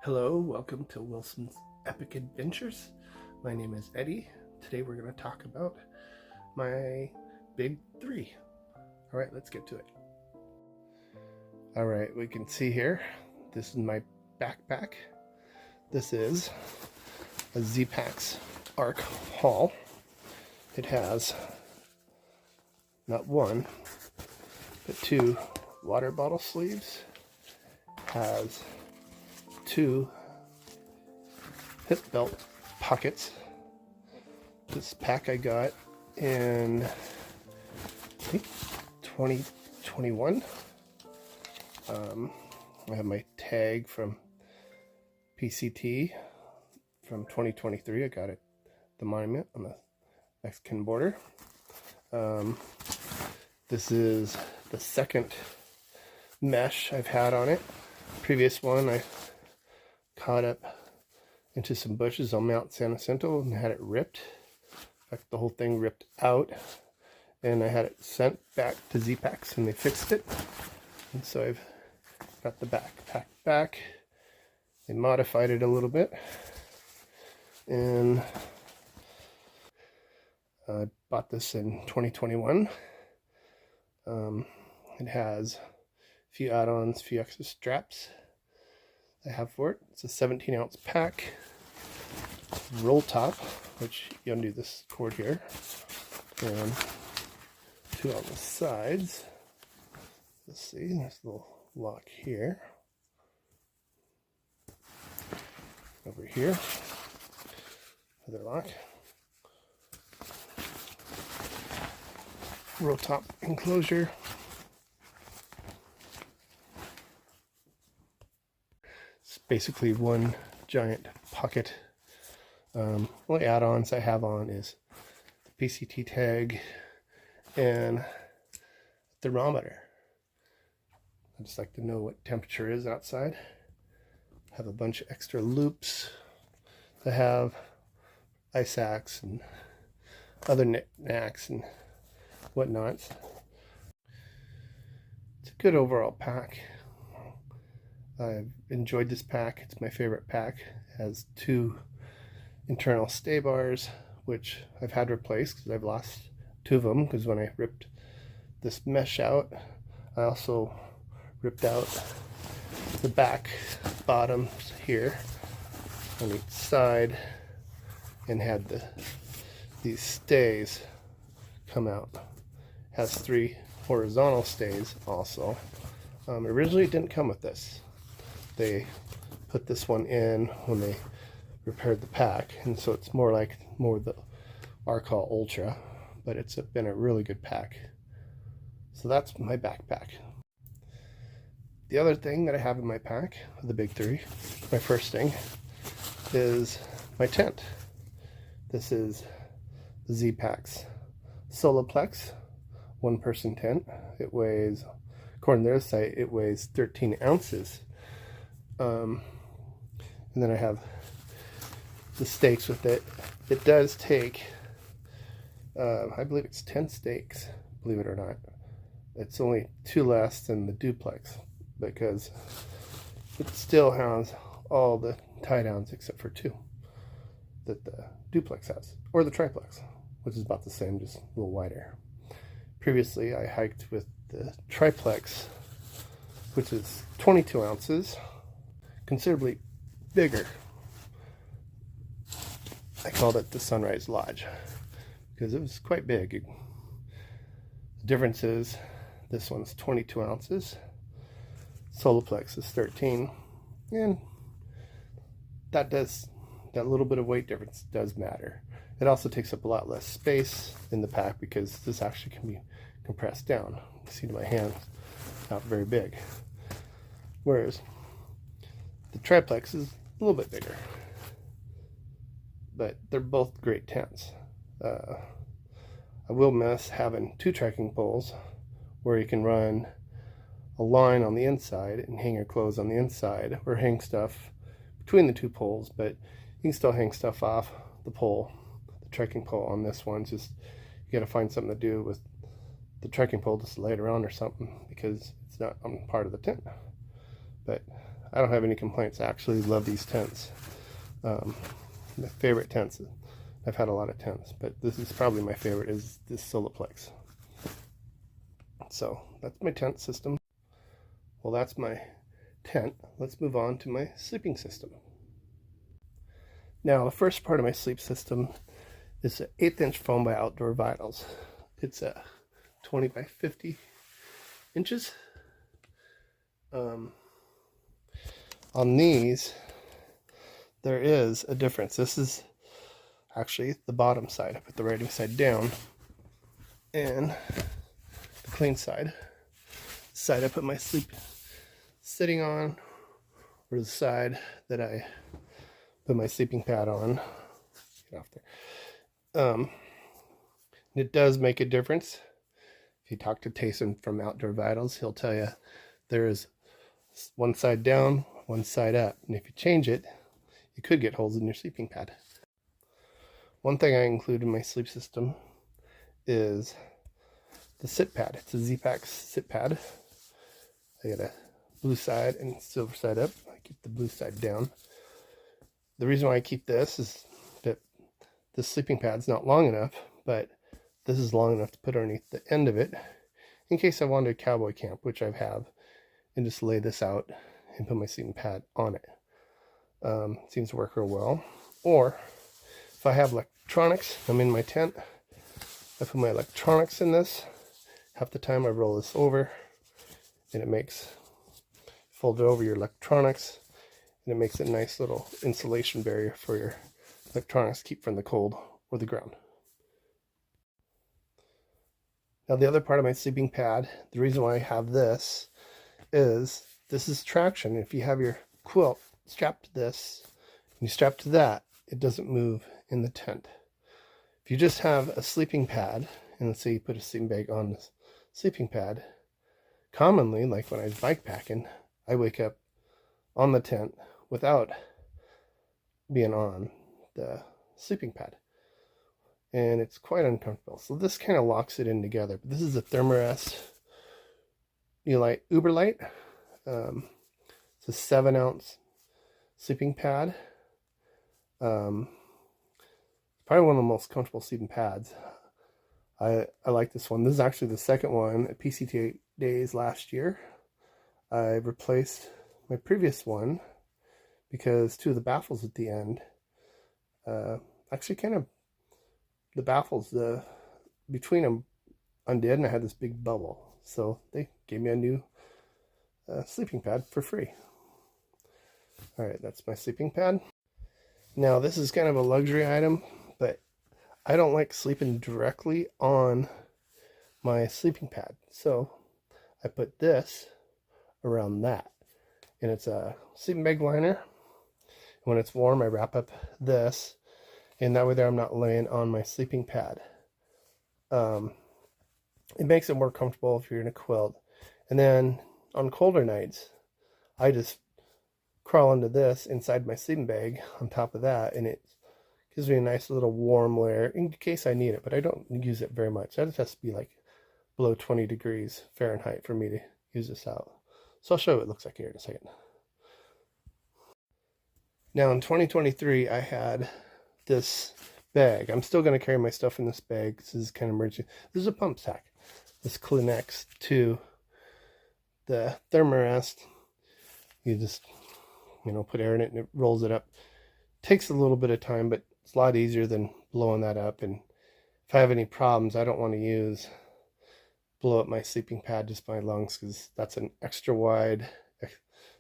Hello, welcome to Wilson's Epic Adventures. My name is Eddie. Today we're going to talk about my big three. All right, let's get to it. All right, we can see here, this is my backpack. This is a Zpacks Arc Haul. It has not one, but two water bottle sleeves. Has two hip belt pockets. This pack I got in, I think, 2021. I have my tag from PCT from 2023. I got it at the monument on the Mexican border. This is the second mesh I've had on it. Previous one I caught up into some bushes on Mount San Jacinto and had it ripped. In fact, the whole thing ripped out, and I had it sent back to Zpacks and they fixed it. And so I've got the backpack back. They modified it a little bit, and I bought this in 2021. It has a few add-ons, a few extra straps I have for it. It's a 17-ounce pack, roll top, which you undo this cord here, and two on the sides. Let's see, there's a little lock here, over here, other lock, roll top enclosure. Basically one giant pocket. Only add-ons I have on is the PCT tag and thermometer. I just like to know what temperature is outside. Have a bunch of extra loops. I have ice axe and other knickknacks and whatnots. It's a good overall pack. I've enjoyed this pack. It's my favorite pack. It has two internal stay bars, which I've had replaced because I've lost two of them, because when I ripped this mesh out, I also ripped out the back bottoms here on each side and had these stays come out. It has three horizontal stays also. Originally it didn't come with this. They put this one in when they repaired the pack, and so it's more the Arc Haul Ultra, but it's been a really good pack. So that's my backpack. The other thing that I have in my pack, the big three, my first thing, is my tent. This is the Zpacks soloplex one-person tent. It weighs, according to their site, it weighs 13 ounces. And then I have the stakes with it. It does take, I believe it's 10 stakes, believe it or not. It's only two less than the duplex, because it still has all the tie downs except for two that the duplex has, or the triplex, which is about the same, just a little wider. Previously I hiked with the triplex, which is 22 ounces, considerably bigger. I called it the Sunrise Lodge because it was quite big. The difference is this one's 22 ounces, soloplex is 13, and that little bit of weight difference does matter. It also takes up a lot less space in the pack because this actually can be compressed down. You can see to my hands, not very big. Whereas the triplex is a little bit bigger, but they're both great tents. I will miss having two trekking poles where you can run a line on the inside and hang your clothes on the inside, or hang stuff between the two poles, but you can still hang stuff off the pole. The trekking pole on this one's just, you gotta find something to do with the trekking pole, just lay it around or something, because it's not on part of the tent. But I don't have any complaints. I actually love these tents. My favorite tents. I've had a lot of tents, but this is probably my favorite, is this soloplex. So that's my tent system. Well, that's my tent. Let's move on to my sleeping system. Now, the first part of my sleep system is an 1/8 inch foam by Outdoor Vitals. It's a 20 by 50 inches. On these, there is a difference. This is actually the bottom side. I put the writing side down, and the clean side I put my sleep sitting on, or the side that I put my sleeping pad on. Get off there. It does make a difference. If you talk to Tayson from Outdoor Vitals, he'll tell you there is one side down, one side up, and if you change it, you could get holes in your sleeping pad. One thing I include in my sleep system is the sit pad. It's a Zpacks sit pad. I got a blue side and silver side up. I keep the blue side down. The reason why I keep this is that the sleeping pad's not long enough, but this is long enough to put underneath the end of it in case I wanted to cowboy camp, which I have, and just lay this out and put my sleeping pad on it. Seems to work real well. Or if I have electronics, I'm in my tent, I put my electronics in this. Half the time I roll this over, and it makes, fold it over your electronics, and it makes a nice little insulation barrier for your electronics to keep from the cold or the ground. Now the other part of my sleeping pad, the reason why I have this is traction. If you have your quilt strapped to this and you strap to that, it doesn't move in the tent. If you just have a sleeping pad, and let's say you put a sleeping bag on this sleeping pad, commonly, like when I was bike packing, I wake up on the tent without being on the sleeping pad, and it's quite uncomfortable. So this kind of locks it in together. But this is a Thermarest Uberlite. It's a 7-ounce sleeping pad. Probably one of the most comfortable sleeping pads. I like this one. This is actually the second one at PCT days last year. I replaced my previous one because two of the baffles at the end, actually kind of, the baffles, between them undid, and I had this big bubble. So they gave me a new sleeping pad for free. All right, that's my sleeping pad. Now this is kind of a luxury item, but I don't like sleeping directly on my sleeping pad. So I put this around that, and it's a sleeping bag liner. When it's warm, I wrap up this, and that way there I'm not laying on my sleeping pad. It makes it more comfortable if you're in a quilt. And then on colder nights, I just crawl into this inside my sleeping bag on top of that, and it gives me a nice little warm layer in case I need it, but I don't use it very much. That just has to be like below 20 degrees Fahrenheit for me to use this out. So I'll show you what it looks like here in a second. Now in 2023, I had this bag. I'm still going to carry my stuff in this bag. This is kind of emergency. This is a pump sack. This connects to the Thermarest. You just, put air in it and it rolls it up. Takes a little bit of time, but it's a lot easier than blowing that up. And if I have any problems, I don't want to blow up my sleeping pad, just my lungs, because that's an extra wide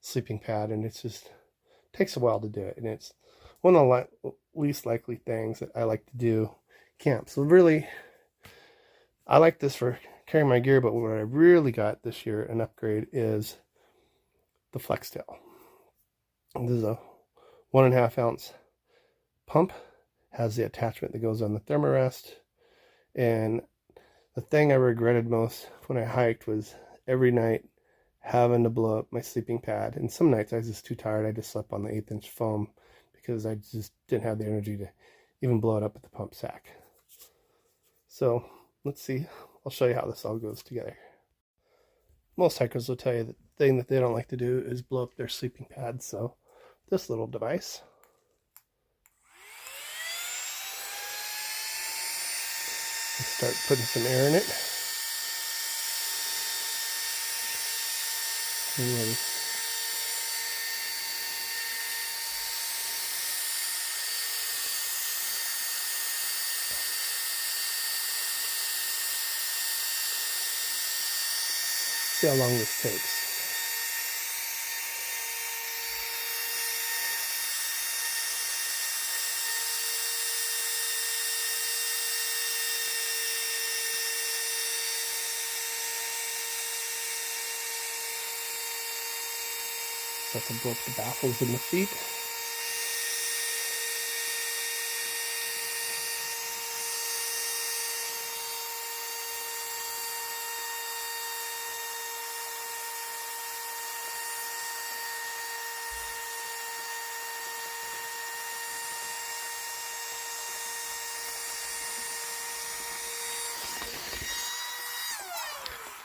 sleeping pad, and it's just takes a while to do it. And it's one of the least likely things that I like to do camp. So really, I like this for carrying my gear, but what I really got this year, an upgrade, is the Flextail. This is a 1.5 ounce pump, has the attachment that goes on the Thermarest. And the thing I regretted most when I hiked was every night having to blow up my sleeping pad. And some nights I was just too tired. I just slept on the 1/8 inch foam because I just didn't have the energy to even blow it up with the pump sack. So let's see. I'll show you how this all goes together. most hikers will tell you that the thing that they don't like to do is blow up their sleeping pads. So this little device, start putting some air in it. And then see how long this takes. That's to blow up the baffles in the feet.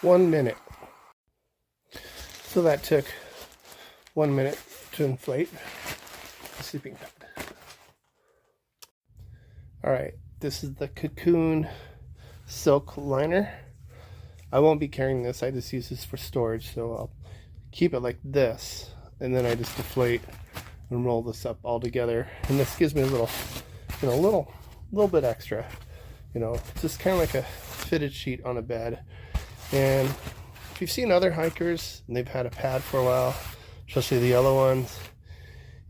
One minute. So that took 1 minute to inflate the sleeping pad. Alright, this is the Cocoon silk liner. I won't be carrying this, I just use this for storage, so I'll keep it like this, and then I just deflate and roll this up all together. And this gives me a little, you know, little bit extra. You know, it's just kind of like a fitted sheet on a bed. And if you've seen other hikers and they've had a pad for a while, especially the yellow ones,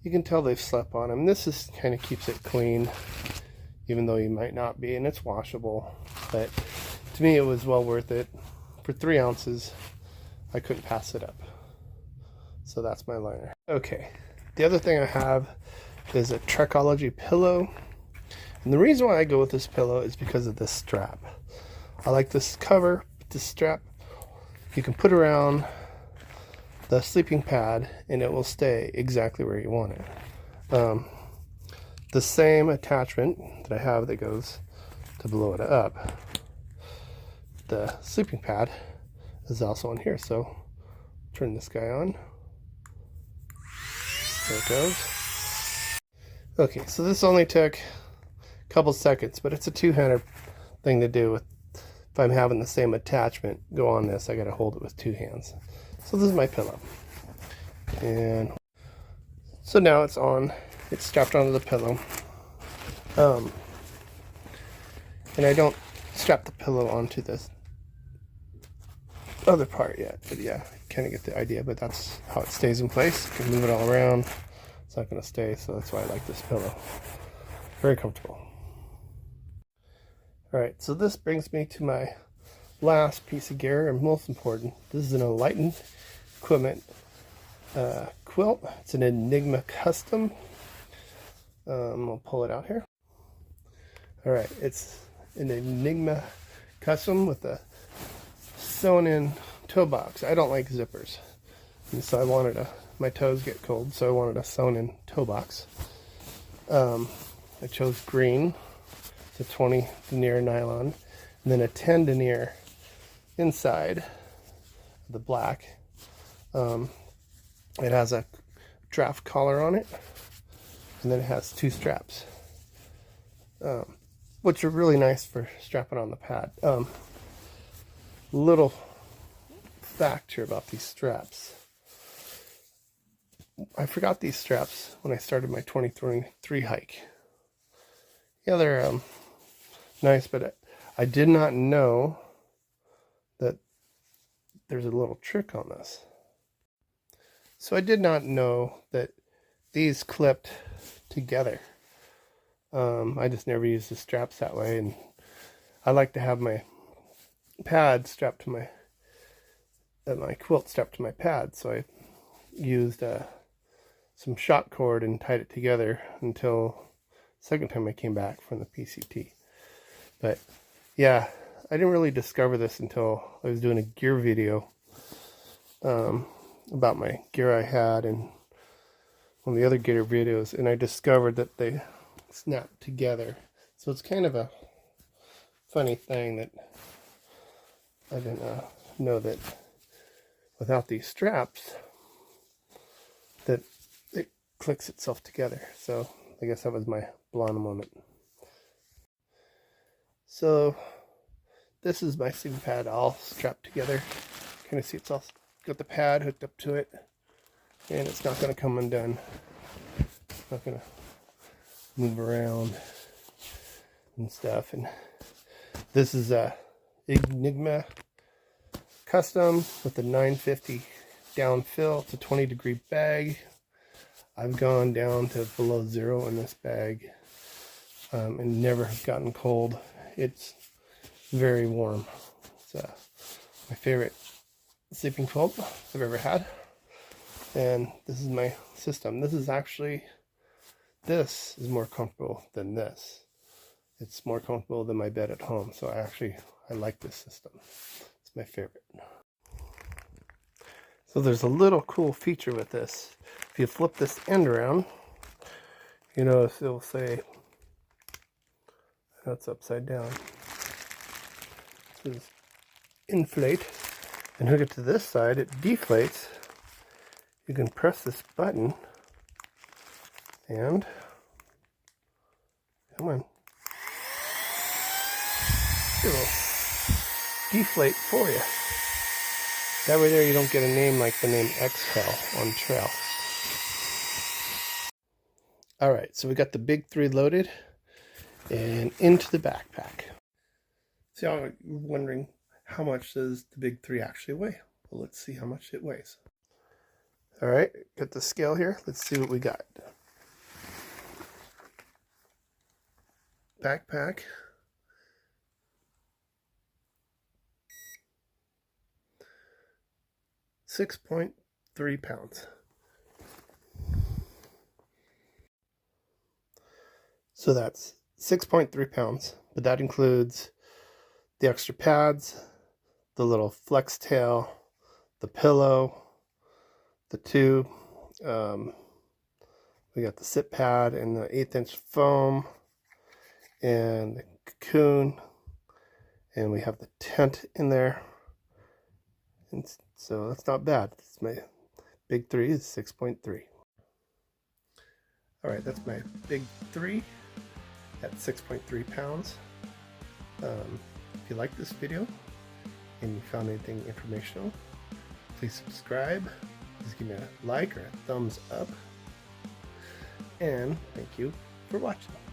you can tell they've slept on them. This is kind of keeps it clean, even though you might not be, and it's washable. But to me, it was well worth it. For 3 ounces, I couldn't pass it up. So that's my liner. Okay, the other thing I have is a Trekology pillow. And the reason why I go with this pillow is because of this strap. I like this cover, this strap. You can put around the sleeping pad and it will stay exactly where you want it. The same attachment that I have that goes to blow it up, the sleeping pad is also on here. So turn this guy on. There it goes. Okay, so this only took a couple seconds, but it's a two-handed thing to do. With if I'm having the same attachment go on this, I gotta hold it with 2 hands. So this is my pillow, and so now it's on. It's strapped onto the pillow, and I don't strap the pillow onto this other part yet. But yeah, kind of get the idea. But that's how it stays in place. You can move it all around. It's not going to stay, so that's why I like this pillow. Very comfortable. All right, so this brings me to my last piece of gear, and most important, this is an Enlightened Equipment quilt. It's an Enigma Custom. I'll pull it out here. All right, it's an Enigma Custom with a sewn-in toe box. I don't like zippers, and so I wanted my toes get cold, so I wanted a sewn-in toe box. I chose green. It's a 20 denier nylon, and then a 10 denier inside the black. It has a draft collar on it, and then it has 2 straps, which are really nice for strapping on the pad. Little fact here about these straps. I forgot these straps when I started my 2023 hike. Yeah, they're nice, but I did not know that there's a little trick on this. So I did not know that these clipped together. I just never used the straps that way, and I like to have my pad strapped to my quilt strapped to my pad. So I used some shot cord and tied it together until the second time I came back from the PCT. But yeah, I didn't really discover this until I was doing a gear video about my gear I had and one of the other gear videos, and I discovered that they snap together. So it's kind of a funny thing that I didn't know that without these straps that it clicks itself together. So I guess that was my blonde moment. So this is my sleeping pad all strapped together. Kind of see it's all got the pad hooked up to it, and it's not going to come undone. It's not going to move around and stuff. And this is a Enigma custom with a 950 down fill. It's a 20-degree bag. I've gone down to below 0 in this bag and never have gotten cold. It's very warm. It's my favorite sleeping quilt I've ever had. And this is my system. This is more comfortable than this. It's more comfortable than my bed at home. So I like this system. It's my favorite. So there's a little cool feature with this. If you flip this end around, you notice it'll say, that's upside down. It says inflate. And hook it to this side, it deflates. You can press this button and come on. It will deflate for you. That way there you don't get a name like the name Exhale on Trail. Alright, so we got the big 3 loaded and into the backpack. So you're wondering, how much does the big 3 actually weigh? Well, let's see how much it weighs. Alright, got the scale here. Let's see what we got. Backpack. .3 pounds. So that's 6.3 pounds, but that includes the extra pads, the little Flextail, the pillow, the tube. We got the sit pad and the 1/8" foam and the Cocoon, and we have the tent in there. And so that's not bad. It's my big 3 is 6.3. All right, that's my big 3 at 6.3 pounds. If you like this video and you found anything informational, please subscribe. Please give me a like or a thumbs up. And thank you for watching.